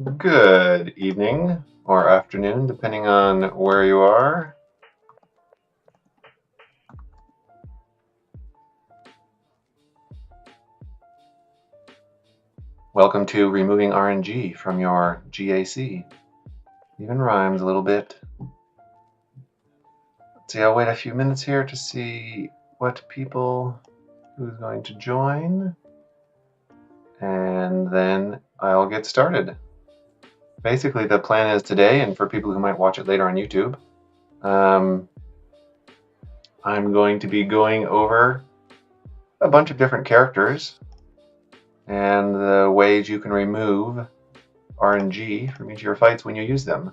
Good evening or afternoon, depending on where you are. Welcome to removing RNG from your GAC. Even rhymes a little bit. Let's see, I'll wait a few minutes here to see who's going to join, and then I'll get started. Basically, the plan is today, and for people who might watch it later on YouTube, I'm going to be going over a bunch of different characters and the ways you can remove RNG from each of your fights when you use them.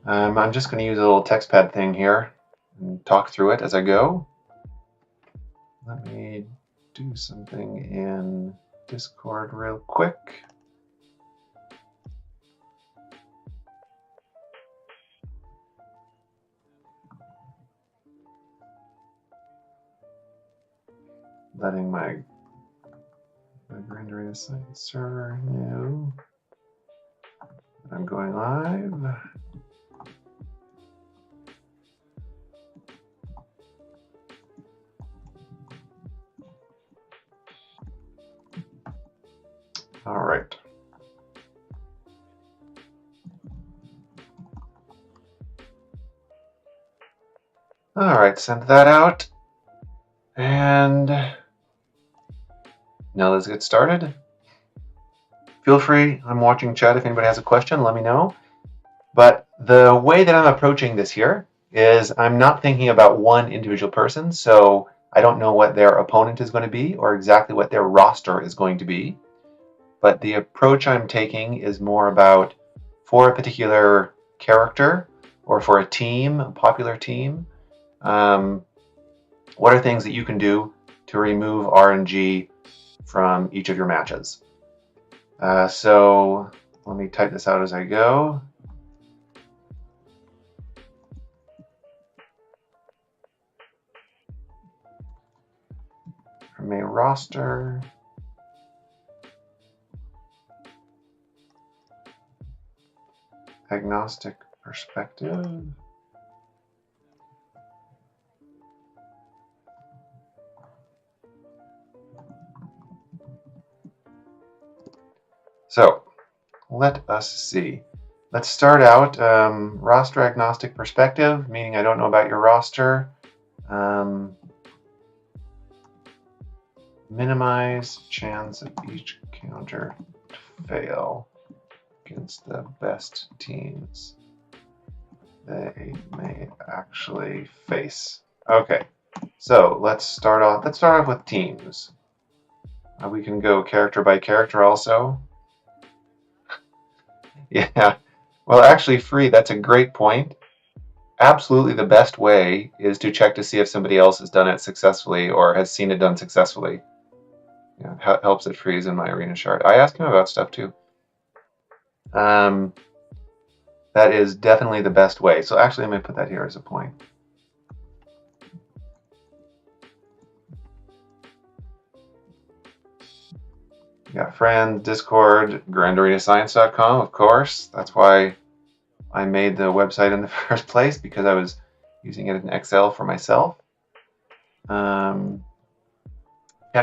I'm just going to use a little text pad thing here and talk through it as I go. Let me do something in Discord real quick. Letting my rendering assigned server know that I'm going live. All right. All right, send that out. And now let's get started. Feel free, I'm watching chat. If anybody has a question, let me know. But the way that I'm approaching this here is I'm not thinking about one individual person, so I don't know what their opponent is going to be or exactly what their roster is going to be. But the approach I'm taking is more about, for a particular character or for a team, a popular team, what are things that you can do to remove RNG from each of your matches? So let me type this out as I go. From a roster, agnostic perspective. So let us see. Let's start out roster agnostic perspective, meaning I don't know about your roster. Minimize chance of each counter to fail against the best teams they may actually face. Okay, so let's start off with teams. We can go character by character also. Yeah, well, actually, Free, that's a great point. Absolutely, the best way is to check to see if somebody else has done it successfully or has seen it done successfully. Yeah, helps it freeze in my arena chart. I ask him about stuff too. That is definitely the best way. So actually, I'm going to put that here as a point. Yeah, friends, Discord, GrandArenaScience.com, of course. That's why I made the website in the first place, because I was using it in Excel for myself. Check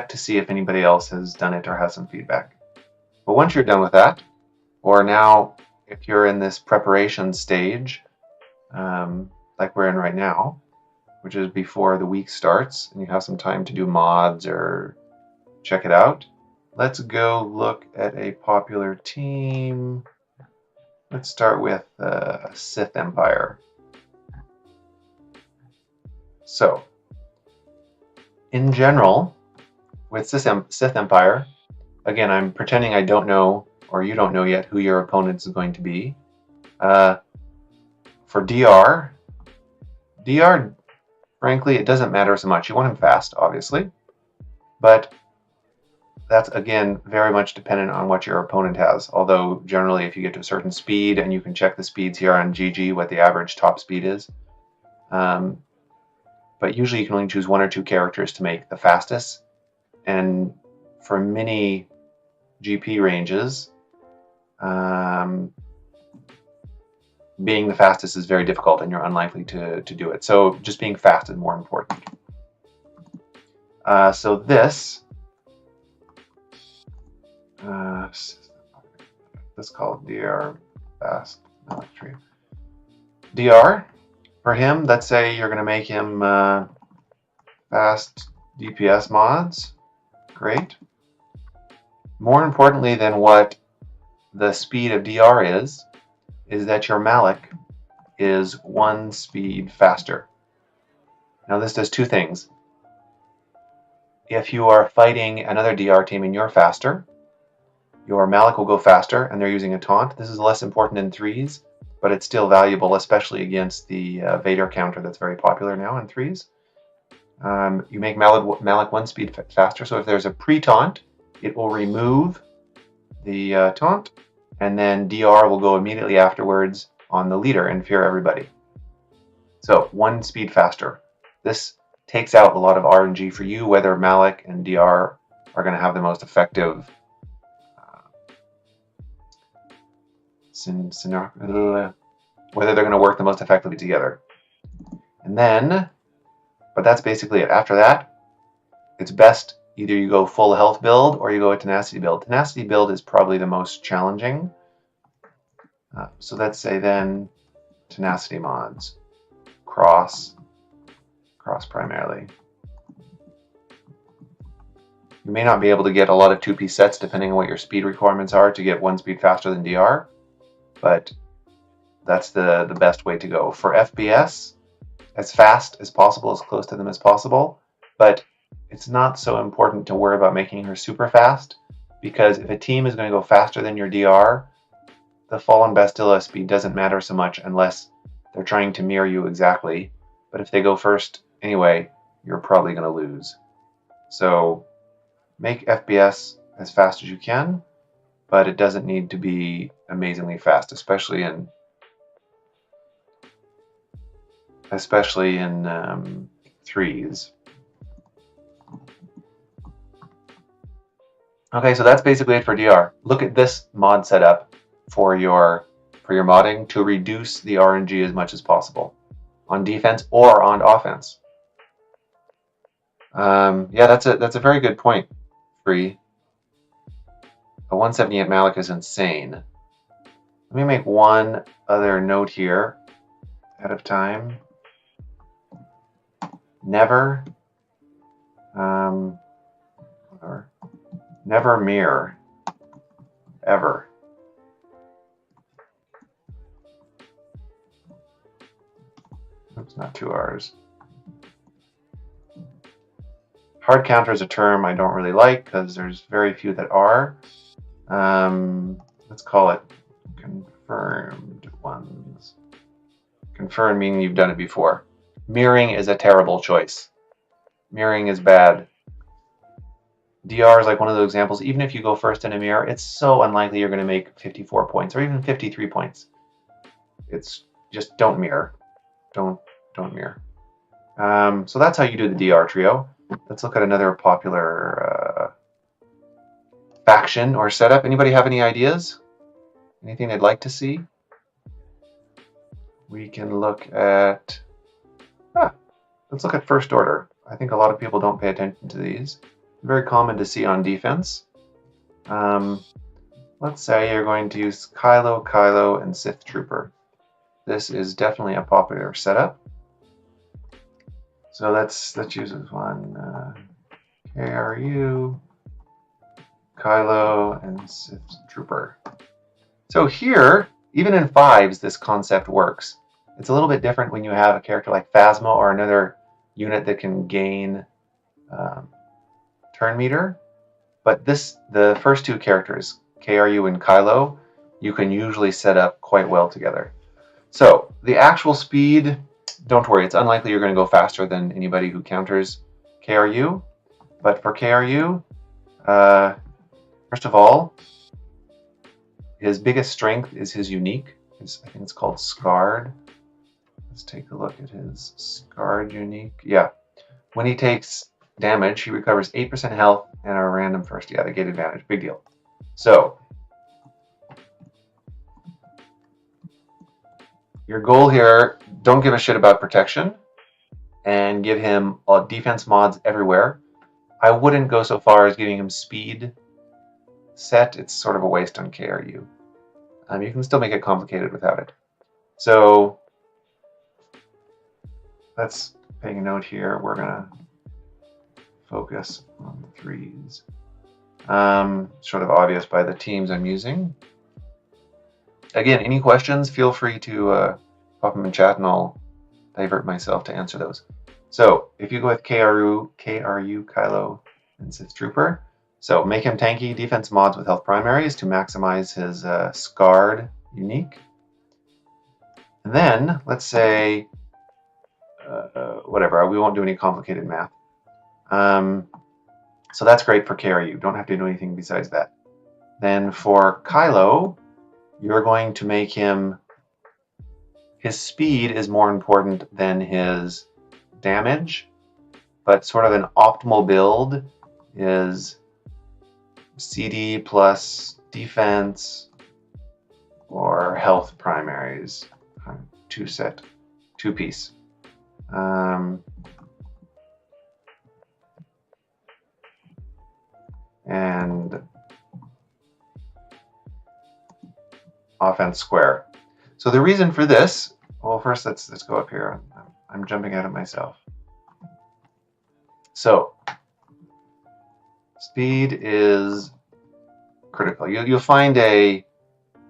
to see if anybody else has done it or has some feedback. But once you're done with that, or now if you're in this preparation stage, like we're in right now, which is before the week starts and you have some time to do mods or check it out, let's go look at a popular team. Let's start with Sith Empire. So, in general, with Sith Empire, again, I'm pretending I don't know, or you don't know yet, who your opponent is going to be. For DR, frankly, it doesn't matter so much. You want him fast, obviously, but that's, again, very much dependent on what your opponent has. Although, generally, if you get to a certain speed, and you can check the speeds here on GG, what the average top speed is. But usually you can only choose one or two characters to make the fastest. And for many GP ranges, being the fastest is very difficult and you're unlikely to do it. So just being fast is more important. So this, let's call it DR fast tree. DR, for him, let's say you're going to make him fast DPS mods. Great. More importantly than what the speed of DR is that your Malak is 1 speed faster. Now this does 2 things. If you are fighting another DR team and you're faster, your Malak will go faster and they're using a taunt. This is less important in 3s, but it's still valuable, especially against the Vader counter that's very popular now in 3s. You make Malak 1 speed faster, so if there's a pre-taunt, it will remove the taunt, and then DR will go immediately afterwards on the leader and fear everybody. So 1 speed faster. This takes out a lot of RNG for you, whether Malak and DR are going to have the most effective whether they're going to work the most effectively together. And then, but that's basically it. After that, it's best either you go full health build or you go a tenacity build. Tenacity build is probably the most challenging. So let's say then tenacity mods. Cross primarily. You may not be able to get a lot of 2-piece sets depending on what your speed requirements are to get 1 speed faster than DR, but that's the best way to go. For FBS, as fast as possible, as close to them as possible, but it's not so important to worry about making her super fast, because if a team is going to go faster than your DR, the Fallen Bastilla speed doesn't matter so much unless they're trying to mirror you exactly. But if they go first anyway, you're probably going to lose. So make FBS as fast as you can, but it doesn't need to be amazingly fast, especially in 3s. Okay, so that's basically it for DR. Look at this mod setup for your modding to reduce the RNG as much as possible on defense or on offense. Yeah, that's a very good point, Free. A 178 Malak is insane. Let me make one other note here ahead of time. Never mirror, ever. Oops, not 2 R's. Hard counter is a term I don't really like because there's very few that are. Let's call it confirmed ones. Confirmed meaning you've done it before. Mirroring is a terrible choice. Mirroring is bad. DR is like one of those examples. Even if you go first in a mirror, it's so unlikely you're going to make 54 points or even 53 points. It's just don't mirror. Don't mirror. So that's how you do the DR trio. Let's look at another popular faction or setup. Anybody have any ideas? Anything they'd like to see? We can look at... let's look at First Order. I think a lot of people don't pay attention to these. Very common to see on defense. Let's say you're going to use Kylo, and Sith Trooper. This is definitely a popular setup. So let's use this one. KRU, Kylo, and Sith Trooper. So here, even in 5s, this concept works. It's a little bit different when you have a character like Phasma or another unit that can gain turn meter. But the first 2 characters, KRU and Kylo, you can usually set up quite well together. So the actual speed, don't worry, it's unlikely you're going to go faster than anybody who counters KRU. But for KRU, first of all, his biggest strength is his unique. I think it's called Scarred. Let's take a look at his Scarred unique. Yeah. When he takes damage, he recovers 8% health and a random first. Yeah, they get advantage. Big deal. So, Your goal here, don't give a shit about protection and give him defense mods everywhere. I wouldn't go so far as giving him speed set. It's sort of a waste on KRU. You can still make it complicated without it. So let's take a note here. We're going to focus on the 3s. Sort of obvious by the teams I'm using. Again, any questions, feel free to pop them in chat and I'll divert myself to answer those. So if you go with KRU, Kylo, and Sith Trooper, so make him tanky, defense mods with health primaries to maximize his scarred unique. And then, let's say, whatever, we won't do any complicated math. So that's great for KRU. Don't have to do anything besides that. Then for Kylo, you're going to make him, his speed is more important than his damage, but sort of an optimal build is CD plus defense or health primaries, two piece. And offense square. So the reason for this, well, first let's go up here. I'm jumping out of myself. So speed is critical. You'll find a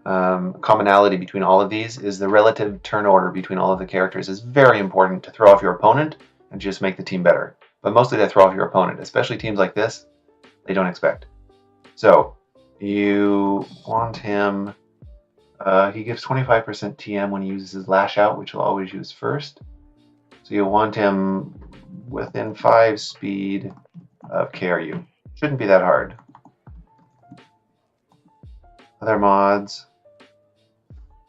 commonality between all of these is the relative turn order between all of the characters is very important to throw off your opponent and just make the team better. But mostly they throw off your opponent, especially teams like this, they don't expect. So you want him, he gives 25% TM when he uses his lash out, which he'll always use first. So you want him within 5 speed of KRU. Shouldn't be that hard. Other mods,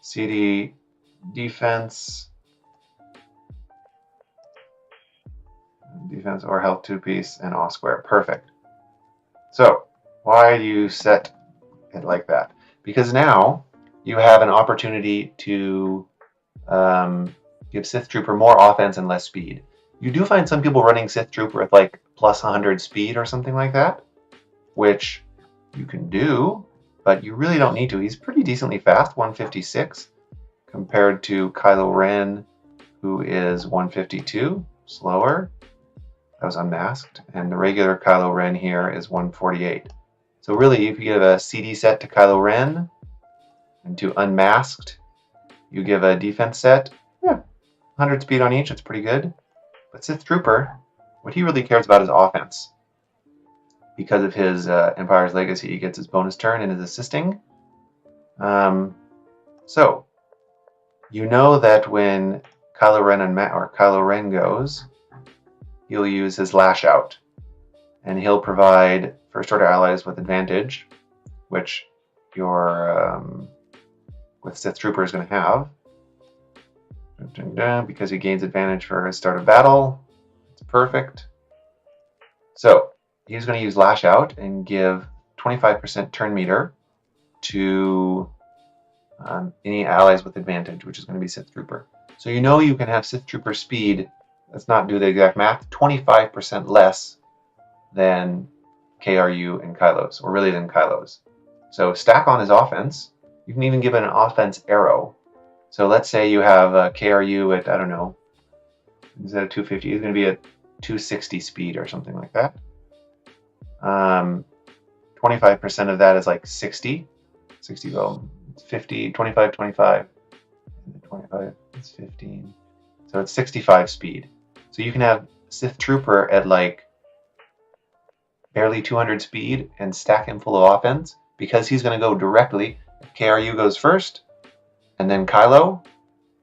CD defense or health 2-piece and off square. Perfect. So why do you set it like that? Because now you have an opportunity to give Sith Trooper more offense and less speed. You do find some people running Sith Trooper with like plus 100 speed or something like that, which you can do, but you really don't need to. He's pretty decently fast, 156, compared to Kylo Ren, who is 152, slower. That was unmasked. And the regular Kylo Ren here is 148. So really, if you give a CD set to Kylo Ren, and to unmasked, you give a defense set, yeah, 100 speed on each, it's pretty good. But Sith Trooper, what he really cares about is offense. Because of his Empire's Legacy, he gets his bonus turn and his assisting. So, you know that when Kylo Ren goes, he'll use his lash out. And he'll provide first order allies with advantage, which your with Sith Trooper is going to have. Because he gains advantage for his start of battle. It's perfect. So, he's going to use Lash Out and give 25% turn meter to any allies with advantage, which is going to be Sith Trooper. So you know you can have Sith Trooper speed, let's not do the exact math, 25% less than KRU and Kylo's, or really than Kylo's. So stack on his offense. You can even give it an offense arrow. So let's say you have KRU at, I don't know, instead of 250, he's going to be at 260 speed or something like that. 25% of that is like 60. 60, well, it's 50, 25, 25. 25 is 15. So it's 65 speed. So you can have Sith Trooper at like barely 200 speed and stack him full of offense because he's going to go directly. KRU goes first, and then Kylo,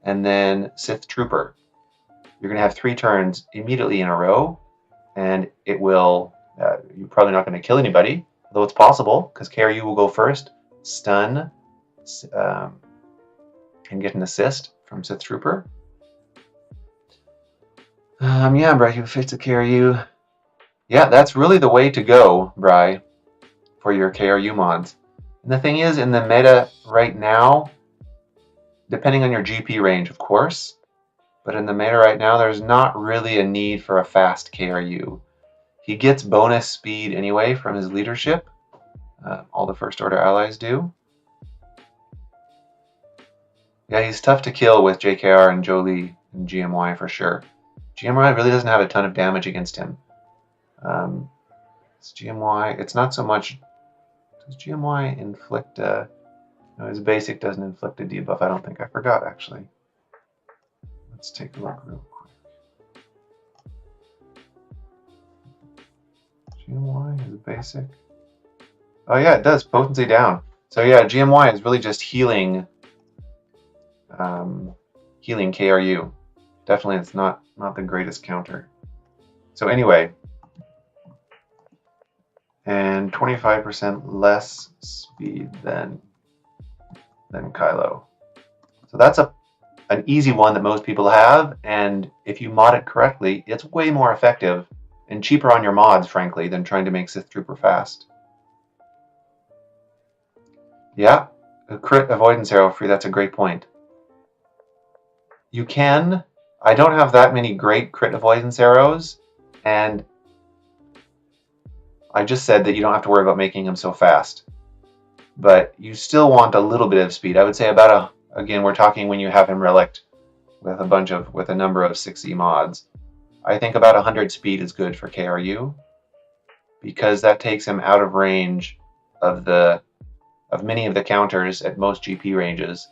and then Sith Trooper. You're going to have 3 turns immediately in a row, and it will, you're probably not going to kill anybody, though it's possible, because KRU will go first, stun, and get an assist from Sith Trooper. Yeah, Bri, you fix the KRU. Yeah, that's really the way to go, Bri, for your KRU mods. And the thing is, in the meta right now, depending on your GP range, of course. But in the meta right now, there's not really a need for a fast KRU. He gets bonus speed anyway from his leadership. All the First Order allies do. Yeah, he's tough to kill with JKR and Jolie and GMY for sure. GMY really doesn't have a ton of damage against him. It's GMY, it's not so much... Does GMY inflict a... No, his basic doesn't inflict a debuff, I don't think. I forgot, actually. Let's take a look real quick. GMY is basic. Oh yeah, it does. Potency down. So yeah, GMY is really just healing healing KRU. Definitely it's not the greatest counter. So anyway, and 25% less speed than Kylo. So that's an easy one that most people have, and if you mod it correctly, it's way more effective and cheaper on your mods, frankly, than trying to make Sith Trooper fast. Yeah, a crit avoidance arrow free, that's a great point. You can. I don't have that many great crit avoidance arrows, and I just said that you don't have to worry about making them so fast. But you still want a little bit of speed. I would say about again, we're talking when you have him relict with a number of 6E mods. I think about 100 speed is good for KRU, because that takes him out of range of many of the counters at most GP ranges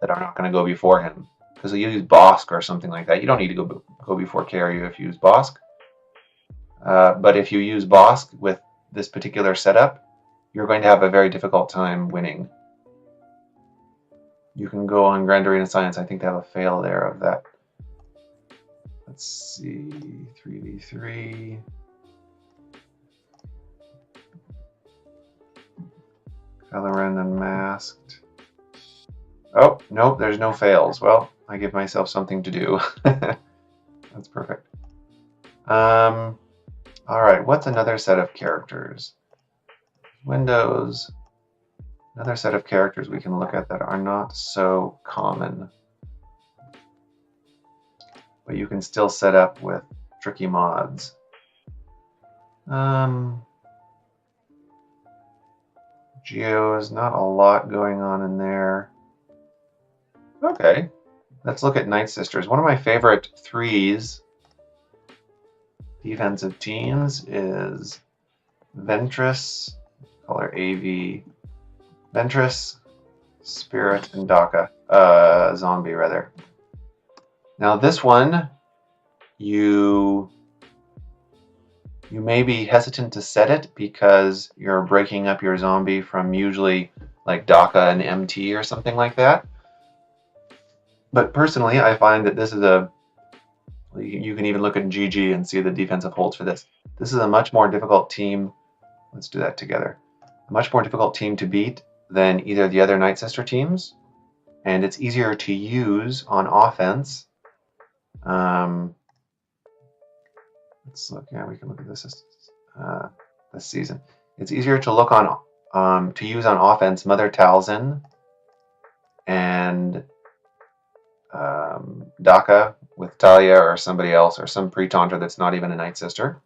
that are not going to go before him. Because you use Bosk or something like that. You don't need to go before KRU if you use Bosk. But if you use Bosk with this particular setup, you're going to have a very difficult time winning. You can go on Grand Arena Science. I think they have a fail there of that. Let's see, 3v3. Kylo Ren Unmasked. Oh, nope, there's no fails. Well, I give myself something to do. That's perfect. All right, what's another set of characters? Windows. Another set of characters we can look at that are not so common, but you can still set up with tricky mods. Geo is not a lot going on in there. Okay, let's look at Night Sisters. One of my favorite 3s defensive teams is Ventress, call her AV, Ventress, Spirit, and Daka. Zombie, rather. Now this one, you may be hesitant to set it because you're breaking up your zombie from usually like Daka and MT or something like that. But personally, I find that this is you can even look at GG and see the defensive holds for this. This is a much more difficult team. Let's do that together. A much more difficult team to beat than either of the other Night Sister teams. And it's easier to use on offense. Let's look. Yeah, we can look at this season. It's easier to look on to use on offense Mother Talzin and Daka with Talia or somebody else or some pre-taunter that's not even a Night Sister.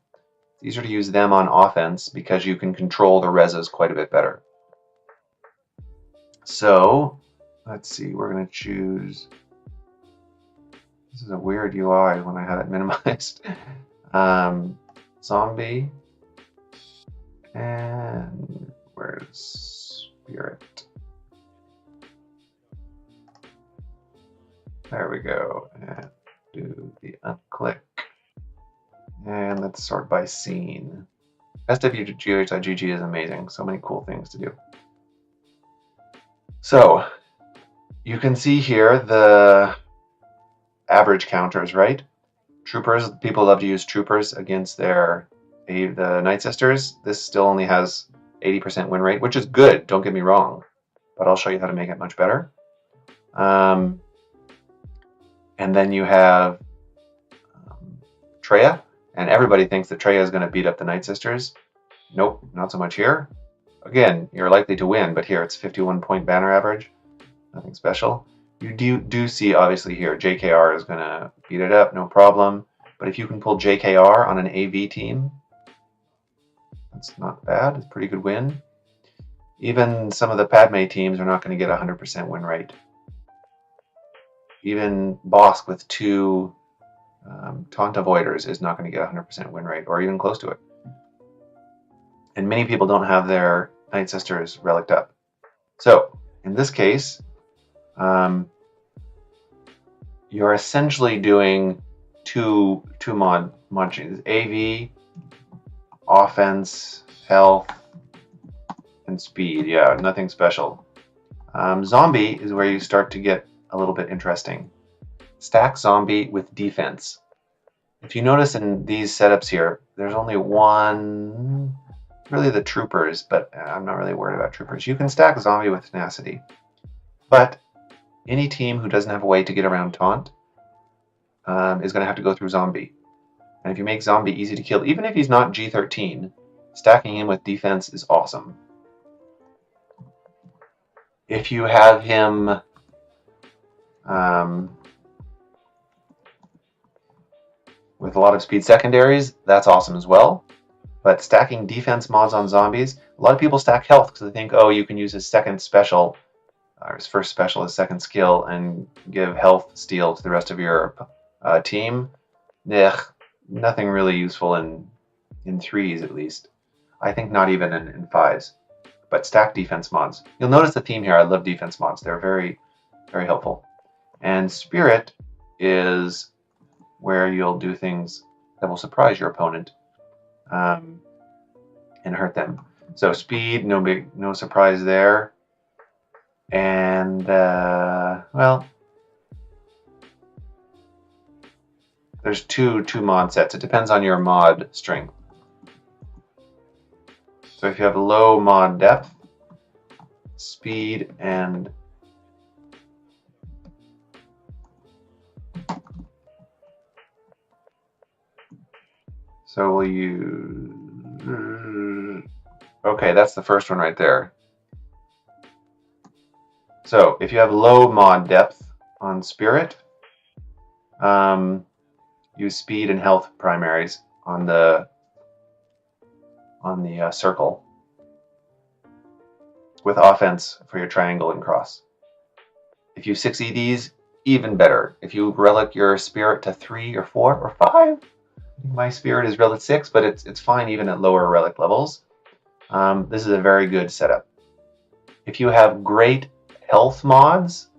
It's easier to use them on offense because you can control the reses quite a bit better. So let's see, we're going to choose. This is a weird UI when I have it minimized. Zombie. And where's Spirit? There we go. And do the unclick. And let's sort by scene. SWGH.GG is amazing. So many cool things to do. So you can see here the average counters, right? Troopers, people love to use troopers against the Night Sisters. This still only has 80% win rate, which is good, don't get me wrong. But I'll show you how to make it much better. And then you have Traya, and everybody thinks that Traya is going to beat up the Night Sisters. Nope, not so much here. Again, you're likely to win, but here it's 51-point banner average. Nothing special. You do see, obviously, here, JKR is going to beat it up, no problem. But if you can pull JKR on an AV team, that's not bad. It's a pretty good win. Even some of the Padme teams are not going to get 100% win rate. Even Bosk with 2 Taunt Avoiders is not going to get 100% win rate, or even close to it. And many people don't have their Night Sisters relicked up. So, in this case, you're essentially doing two mod changes: AV, offense, health, and speed. Yeah, nothing special. Zombie is where you start to get a little bit interesting. Stack zombie with defense. If you notice in these setups here, there's only one, really the troopers, but I'm not really worried about troopers. You can stack zombie with tenacity, but any team who doesn't have a way to get around taunt is going to have to go through zombie. And if you make zombie easy to kill, even if he's not G13, stacking him with defense is awesome. If you have him with a lot of speed secondaries, that's awesome as well. But stacking defense mods on zombies, a lot of people stack health because they think, oh, you can use his second special, or his first special, his second skill, and give health steal to the rest of your team. Ugh, nothing really useful in 3s at least. I think not even in 5s. But stack defense mods. You'll notice the theme here. I love defense mods. They're very, very helpful. And Spirit is where you'll do things that will surprise your opponent and hurt them. So speed, no surprise there. And well, there's two mod sets. It depends on your mod strength. So if you have low mod depth, speed, and so we'll use, okay, that's the first one right there. So if you have low mod depth on Spirit, use speed and health primaries on the circle, with offense for your triangle and cross. If you 6 EDs, even better. If you relic your Spirit to 3 or 4 or 5, my Spirit is relic 6, but it's fine even at lower relic levels. This is a very good setup. If you have great health mods,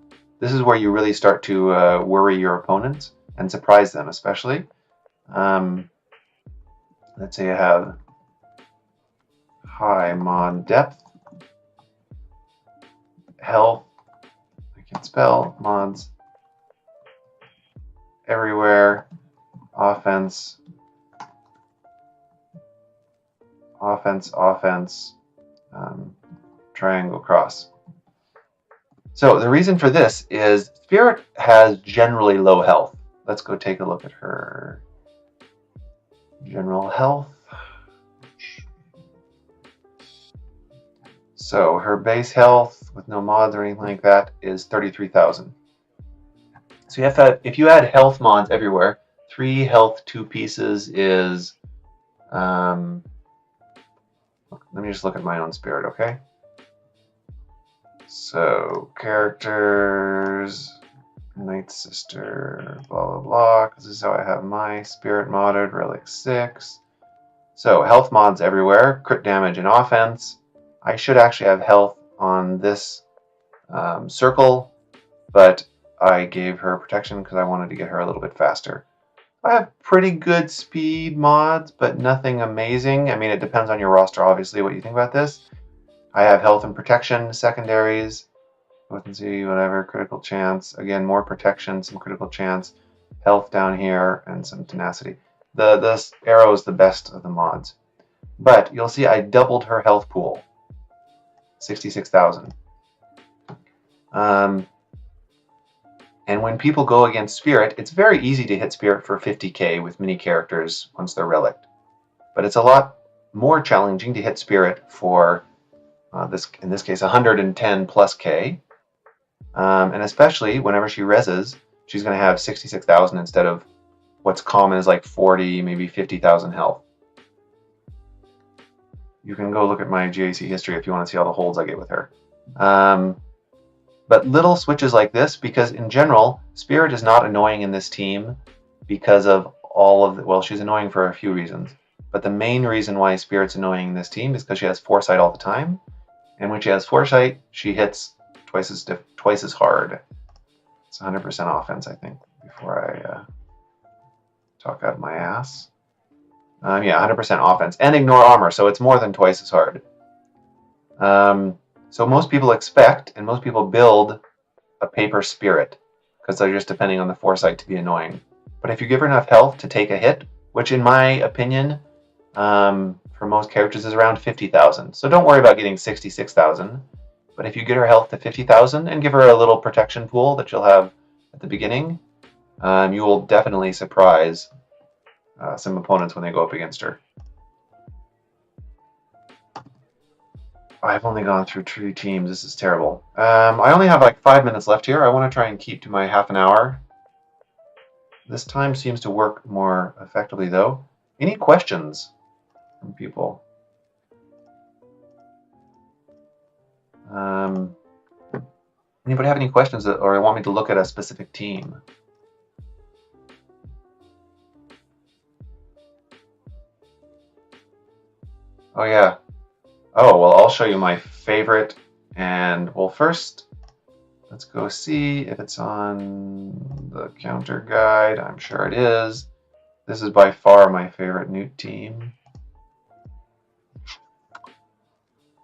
this is where you really start to worry your opponents and surprise them, especially. Let's say you have high mod depth, health, I can spell mods everywhere, offense, triangle cross. So the reason for this is Spirit has generally low health. Let's go take a look at her general health. So her base health with no mods or anything like that is 33,000. So you have to, if you add health mods everywhere, 3 health 2 pieces is, let me just look at my own Spirit, okay? So characters, Night Sister, blah blah blah, because this is how I have my Spirit modded, relic 6. So health mods everywhere, crit damage and offense. I should actually have health on this circle, but I gave her protection because I wanted to get her a little bit faster. I have pretty good speed mods, but nothing amazing. I mean, it depends on your roster, obviously, what you think about this. I have health and protection, secondaries, potency, whatever, critical chance. Again, more protection, some critical chance, health down here, and some tenacity. The arrow is the best of the mods. But you'll see I doubled her health pool. 66,000. And when people go against Spirit, it's very easy to hit Spirit for 50k with mini characters once they're relicked. But it's a lot more challenging to hit Spirit for, in this case, 110 plus k And especially whenever she reses, she's going to have 66,000 instead of what's common is like 40, maybe 50,000 health. You can go look at my GAC history if you want to see all the holds I get with her. But little switches like this, because in general, Spirit is not annoying in this team because of all of the, well, she's annoying for a few reasons. But the main reason why Spirit's annoying in this team is because she has Foresight all the time. And when she has Foresight, she hits twice as hard. It's 100% offense, I think, before I talk out of my ass. Yeah, 100% offense. And ignore armor, so it's more than twice as hard. So most people expect, and most people build, a paper Spirit, because they're just depending on the Foresight to be annoying. But if you give her enough health to take a hit, which in my opinion, for most characters is around 50,000. So don't worry about getting 66,000. But if you get her health to 50,000 and give her a little protection pool that you'll have at the beginning, you will definitely surprise some opponents when they go up against her. I've only gone through 2 teams. This is terrible. I only have like 5 minutes left here. I want to try and keep to my half an hour. This time seems to work more effectively, though. Any questions from people? Anybody have any questions or want me to look at a specific team? Oh, yeah. Oh, well, I'll show you my favorite. And, well, first, let's go see if it's on the counter guide. I'm sure it is. This is by far my favorite Nute team.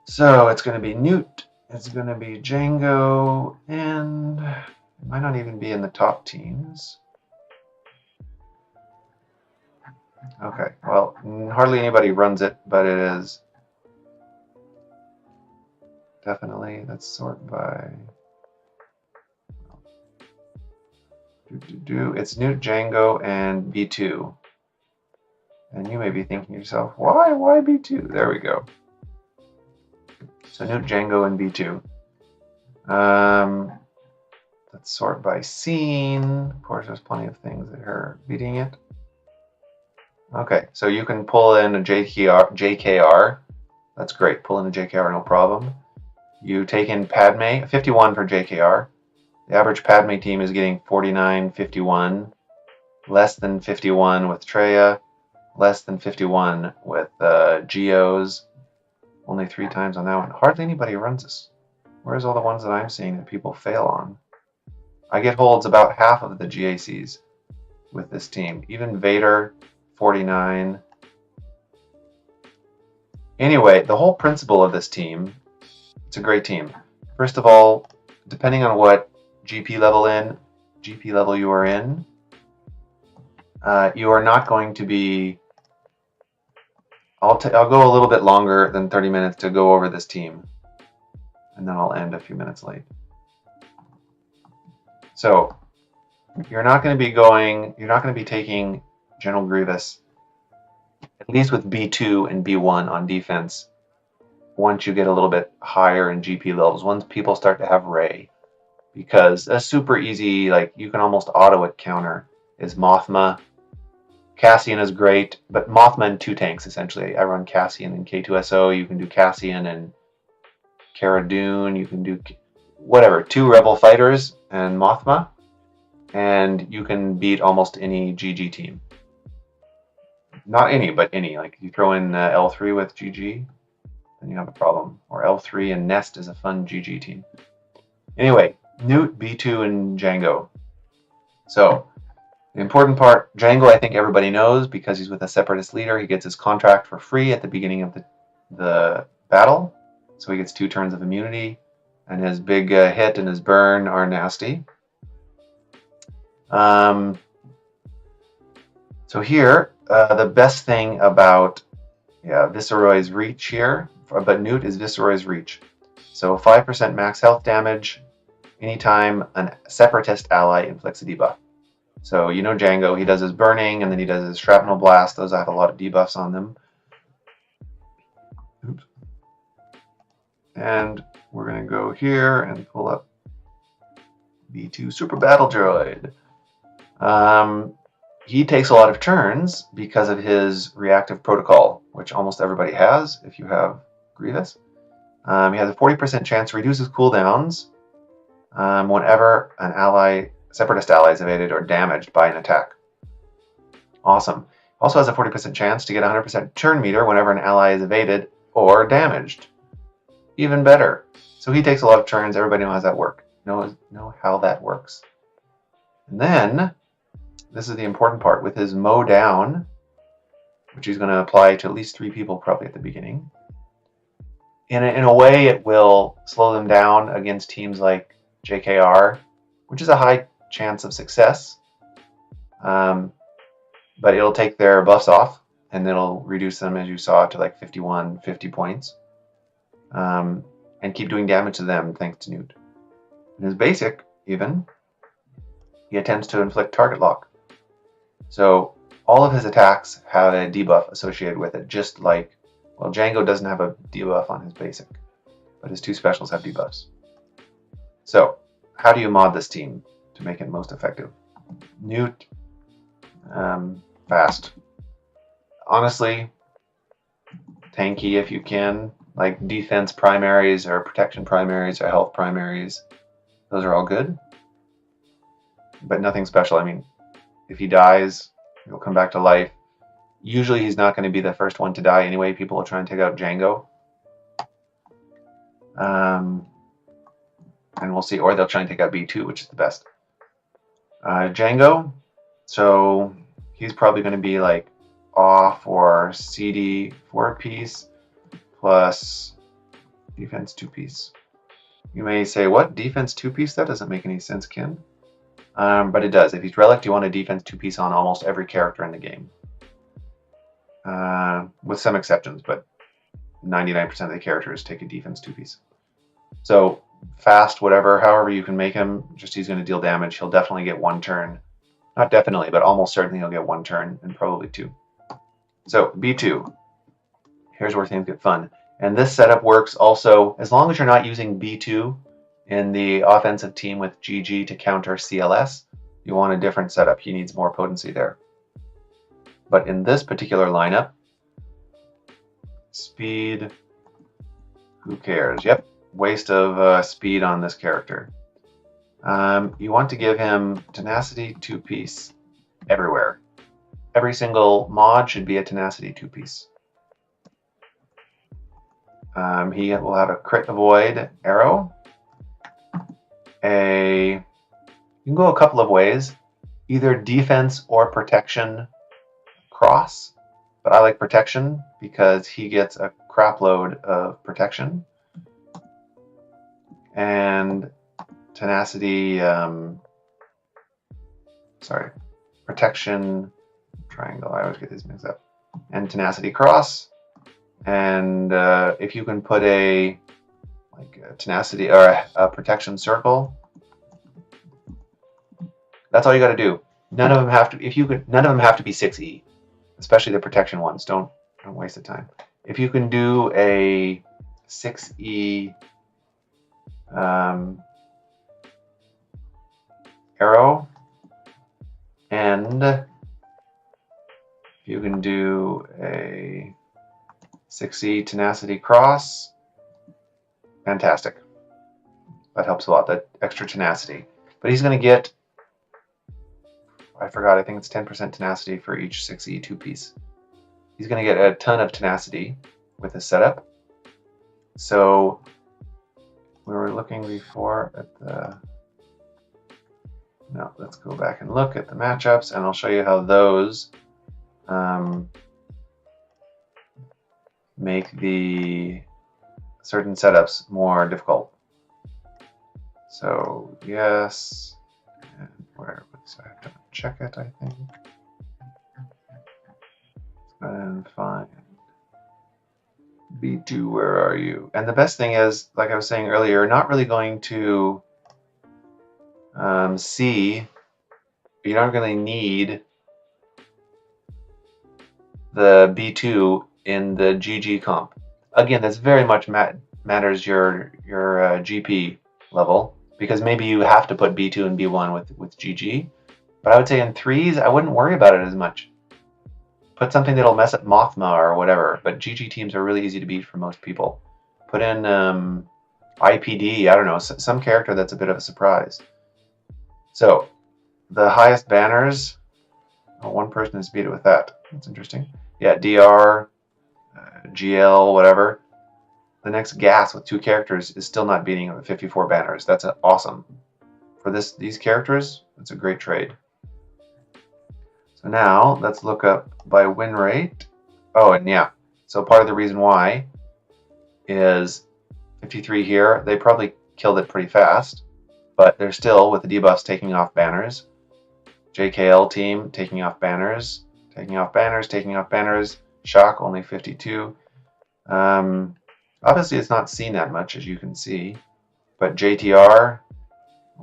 So it's going to be Nute. It's going to be Jango. And it might not even be in the top teams. Okay, well, hardly anybody runs it, but it is definitely, let's sort by, it's Nute, Jango, and B2. And you may be thinking to yourself, why B2? There we go. So Nute, Jango, and B2. Let's sort by scene. Of course, there's plenty of things that are beating it. Okay, so you can pull in a JKR. That's great. Pull in a JKR, no problem. You take in Padme, 51 for JKR. The average Padme team is getting 49, 51. Less than 51 with Traya. Less than 51 with Geos. Only 3 times on that one. Hardly anybody runs this. Where's all the ones that I'm seeing that people fail on? I get holds about half of the GACs with this team. Even Vader, 49. Anyway, the whole principle of this team, it's a great team. First of all, depending on what GP level you are in, you are not going to be... I'll go a little bit longer than 30 minutes to go over this team, and then I'll end a few minutes late. So, you're not going to be taking General Grievous, at least with B2 and B1 on defense, once you get a little bit higher in GP levels, once people start to have Rey. Because a super easy, like, you can almost auto it counter is Mothma. Cassian is great, but Mothma and 2 tanks, essentially. I run Cassian and K2SO. You can do Cassian and Cara Dune. You can do whatever, 2 Rebel fighters and Mothma. And you can beat almost any GG team. Not any, but any. Like, you throw in L3 with GG, then you have a problem. Or L3 and Nest is a fun GG team. Anyway, Nute, B2, and Jango. So, the important part, Jango I think everybody knows because he's with a Separatist leader. He gets his contract for free at the beginning of the battle. So he gets 2 turns of immunity. And his big hit and his burn are nasty. So here, the best thing about Viceroy's Reach here, but Nute is Viceroy's Reach. So 5% max health damage anytime a Separatist ally inflicts a debuff. So you know Jango, he does his burning and then he does his shrapnel blast. Those have a lot of debuffs on them. Oops. And we're going to go here and pull up B2 Super Battle Droid. He takes a lot of turns because of his reactive protocol, which almost everybody has if you have Grievous. He has a 40% chance to reduce his cooldowns whenever an separatist ally is evaded or damaged by an attack. Awesome. Also has a 40% chance to get 100% turn meter whenever an ally is evaded or damaged. Even better. So he takes a lot of turns. Everybody knows how that works. And then, this is the important part, with his mow down, which he's going to apply to at least 3 people probably at the beginning. In a way, it will slow them down against teams like JKR, which is a high chance of success. But it'll take their buffs off, and it'll reduce them, as you saw, to like 51, 50 points. And keep doing damage to them thanks to Nute. In his basic, even, he attempts to inflict target lock. So all of his attacks have a debuff associated with it, just like, well, Jango doesn't have a debuff on his basic, but his 2 specials have debuffs. So how do you mod this team to make it most effective? Nute, fast. Honestly, tanky if you can, like defense primaries or protection primaries or health primaries. Those are all good, but nothing special. I mean, if he dies, he'll come back to life. Usually he's not going to be the first one to die anyway. People will try and take out Jango. And we'll see. Or they'll try and take out B2, which is the best. Jango, so he's probably going to be like off or CD 4-piece plus defense 2-piece. You may say, what? Defense 2-piece? That doesn't make any sense, Ken. But it does. If he's Relic, you want a defense 2-piece on almost every character in the game. With some exceptions, but 99% of the characters take a defense 2-piece. So fast, however you can make him, just he's going to deal damage. He'll definitely get 1 turn. Not definitely, but almost certainly he'll get 1 turn, and probably 2. So B2. Here's where things get fun. And this setup works also, as long as you're not using B2 in the offensive team with GG to counter CLS, you want a different setup. He needs more potency there. But in this particular lineup, speed, who cares? Yep, waste of speed on this character. You want to give him tenacity 2-piece everywhere. Every single mod should be a tenacity 2-piece. He will have a crit avoid arrow. You can go a couple of ways, either defense or protection cross, but I like protection because he gets a crap load of protection. And tenacity, protection triangle, I always get these mixed up. And tenacity cross. And if you can put a tenacity or a protection circle, that's all you got to do. None of them have to. None of them have to be 6E, especially the protection ones. Don't waste the time. If you can do a 6E arrow, and if you can do a 6E tenacity cross, fantastic. That helps a lot, that extra tenacity. But he's going to get, I forgot, I think it's 10% tenacity for each 6E 2-piece. He's going to get a ton of tenacity with this setup. So we were looking before at the... No, let's go back and look at the matchups, and I'll show you how those make the certain setups more difficult. So yes, and where was I? have to check it, I think. And find B2, where are you? And the best thing is, like I was saying earlier, you're not really going to see, you're not going to need the B2 in the GG comp. Again, this very much matters your GP level. because maybe you have to put B2 and B1 with GG. But I would say in 3s, I wouldn't worry about it as much. Put something that'll mess up Mothma or whatever, but GG teams are really easy to beat for most people. Put in IPD, I don't know, some character that's a bit of a surprise. So, the highest banners, one person has beat it with that. That's interesting. Yeah, DR, GL, whatever. The next GAS with 2 characters is still not beating it with 54 banners. That's awesome. For these characters, it's a great trade. So now, let's look up by win rate. Oh, and yeah, so part of the reason why is 53 here. They probably killed it pretty fast, but they're still, with the debuffs, taking off banners. JKL team taking off banners, taking off banners, taking off banners. Shock, only 52. Obviously, it's not seen that much, as you can see, but JTR,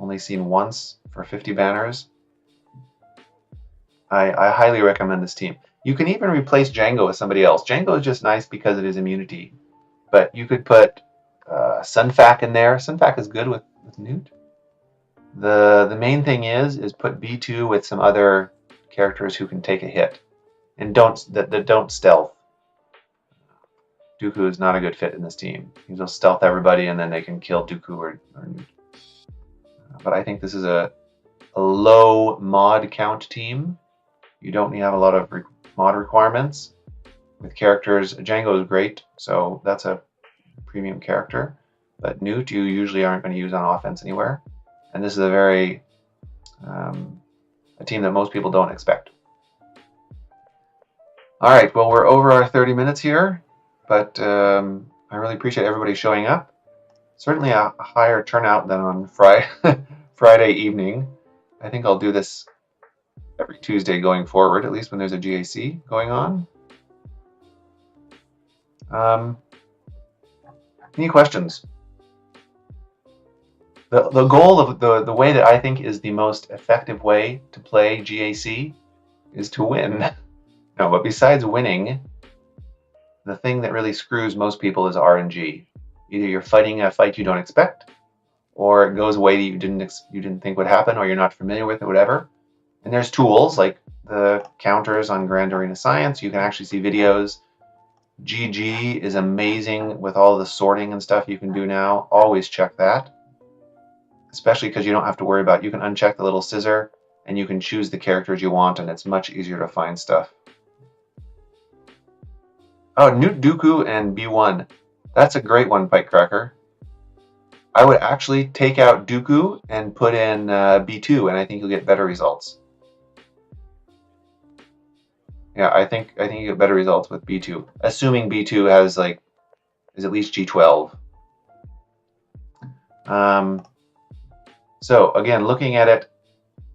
only seen once for 50 banners. I highly recommend this team. You can even replace Jango with somebody else. Jango is just nice because of his immunity, but you could put Sunfac in there. Sunfac is good with Nute. The main thing is put B2 with some other characters who can take a hit and don't stealth. Dooku is not a good fit in this team. He'll stealth everybody and then they can kill Dooku or Nute. But I think this is a low mod count team. You don't need to have a lot of mod requirements. With characters, Jango is great, so that's a premium character. But Nute you usually aren't going to use on offense anywhere. And this is a very a team that most people don't expect. All right, well, we're over our 30 minutes here, but I really appreciate everybody showing up. Certainly a higher turnout than on Friday evening. I think I'll do this every Tuesday going forward, at least when there's a GAC going on. Any questions? The goal of the way that I think is the most effective way to play GAC is to win. No, but besides winning, the thing that really screws most people is RNG. Either you're fighting a fight you don't expect, or it goes a way that you didn't think would happen, or you're not familiar with it, whatever. And there's tools like the counters on Grand Arena Science. You can actually see videos. GG is amazing with all the sorting and stuff you can do now. Always check that. Especially because you don't have to worry about, you can uncheck the little scissor and you can choose the characters you want, and it's much easier to find stuff. Oh, Nute Dooku and B1. That's a great one, Pikecracker. I would actually take out Dooku and put in B2, and I think you'll get better results. Yeah, I think you get better results with B2, assuming B2 has is at least G12. So again, looking at it,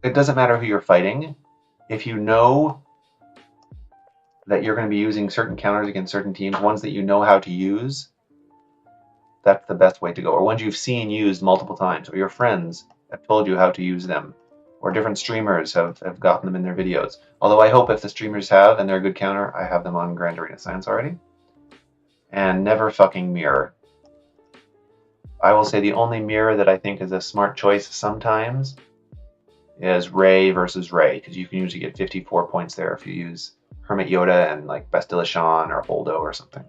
it doesn't matter who you're fighting. If you know that you're going to be using certain counters against certain teams, ones that you know how to use, that's the best way to go. Or ones you've seen used multiple times, or your friends have told you how to use them, or different streamers have gotten them in their videos. Although I hope if the streamers have, and they're a good counter, I have them on Grand Arena Science already. And never fucking mirror. I will say the only mirror that I think is a smart choice sometimes is Rey versus Rey, because you can usually get 54 points there if you use Hermit Yoda and like Bastila Shan or Holdo or something.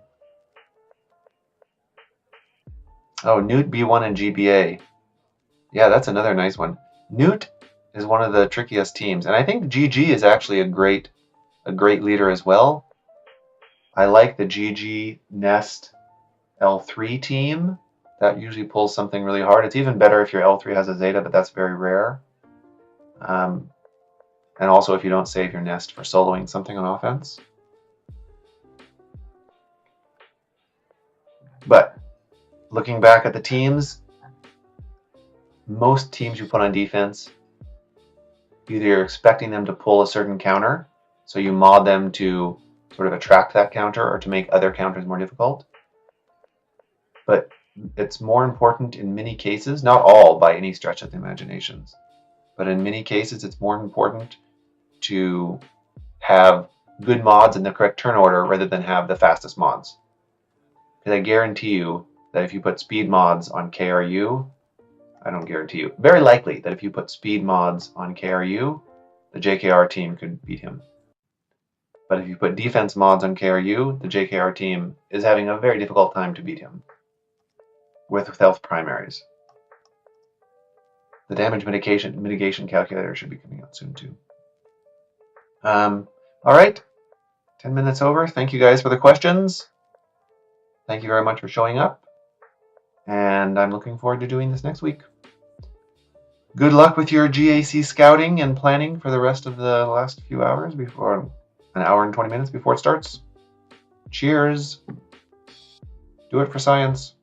Oh, Nute B1 and GBA. Yeah, that's another nice one. Nute is one of the trickiest teams, and I think GG is actually a great leader as well. I like the GG Nest L3 team. That usually pulls something really hard. It's even better if your L3 has a Zeta, but that's very rare. And also if you don't save your Nest for soloing something on offense. But looking back at the teams, most teams you put on defense, either you're expecting them to pull a certain counter, so you mod them to sort of attract that counter or to make other counters more difficult. But it's more important in many cases, not all by any stretch of the imaginations, but in many cases it's more important to have good mods in the correct turn order rather than have the fastest mods. Because I guarantee you that if you put speed mods on KRU, I don't guarantee you. Very likely that if you put speed mods on KRU, the JKR team could beat him. But if you put defense mods on KRU, the JKR team is having a very difficult time to beat him with stealth primaries. The damage mitigation calculator should be coming out soon too. All right, 10 minutes over. Thank you guys for the questions. Thank you very much for showing up. And I'm looking forward to doing this next week. Good luck with your GAC scouting and planning for the rest of the last few hours before an hour and 20 minutes before it starts. Cheers. Do it for science.